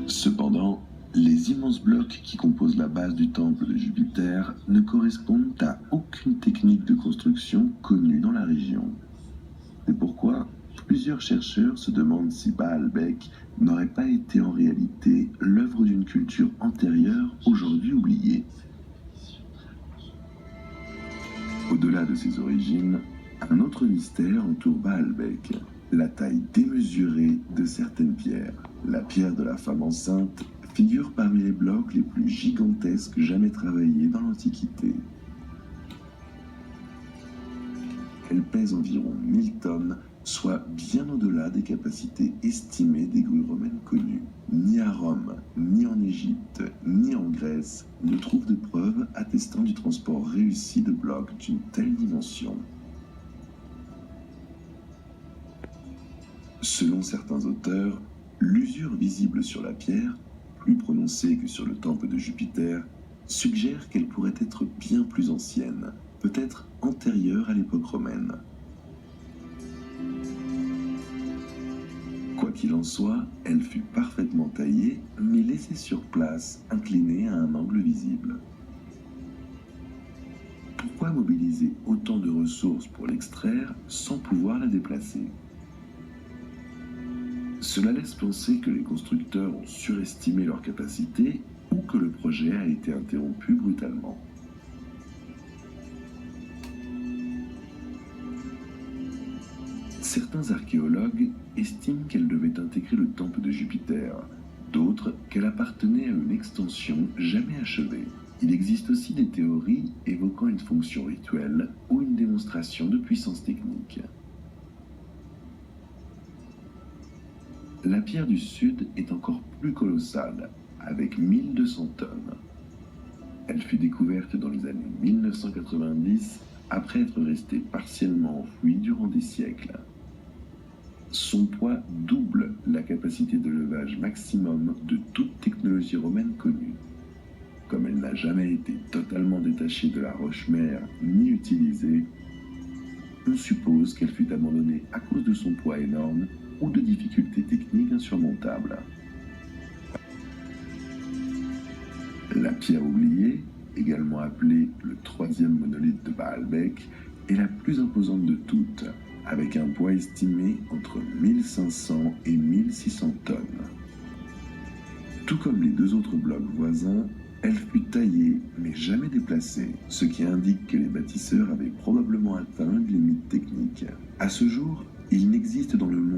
Cependant, les immenses blocs qui composent la base du temple de Jupiter ne correspondent à aucune technique de construction connue dans la région. C'est pourquoi plusieurs chercheurs se demandent si Baalbek n'aurait pas été en réalité l'œuvre d'une culture antérieure aujourd'hui oubliée. Au-delà de ses origines, un autre mystère entoure Baalbek, la taille démesurée de certaines pierres. La pierre de la femme enceinte figure parmi les blocs les plus gigantesques jamais travaillés dans l'Antiquité. Elle pèse environ 1000 tonnes, soit bien au-delà des capacités estimées des grues romaines connues. Ni à Rome, ni en Égypte, ni en Grèce, ne trouve de preuves attestant du transport réussi de blocs d'une telle dimension. Selon certains auteurs, l'usure visible sur la pierre, plus prononcée que sur le temple de Jupiter, suggère qu'elle pourrait être bien plus ancienne, peut-être antérieure à l'époque romaine. Quoi qu'il en soit, elle fut parfaitement taillée, mais laissée sur place, inclinée à un angle visible. Pourquoi mobiliser autant de ressources pour l'extraire sans pouvoir la déplacer ? Cela laisse penser que les constructeurs ont surestimé leurs capacités ou que le projet a été interrompu brutalement. Certains archéologues estiment qu'elle devait intégrer le temple de Jupiter, d'autres qu'elle appartenait à une extension jamais achevée. Il existe aussi des théories évoquant une fonction rituelle ou une démonstration de puissance technique. La pierre du Sud est encore plus colossale, avec 1200 tonnes. Elle fut découverte dans les années 1990, après être restée partiellement enfouie durant des siècles. Son poids double la capacité de levage maximum de toute technologie romaine connue. Comme elle n'a jamais été totalement détachée de la roche-mère ni utilisée, on suppose qu'elle fut abandonnée à cause de son poids énorme ou de difficultés techniques insurmontables. La pierre oubliée, également appelée le troisième monolithe de Baalbek, est la plus imposante de toutes, avec un poids estimé entre 1500 et 1600 tonnes. Tout comme les deux autres blocs voisins, elle fut taillée mais jamais déplacée, ce qui indique que les bâtisseurs avaient probablement atteint une limite technique. À ce jour, il n'existe dans le monde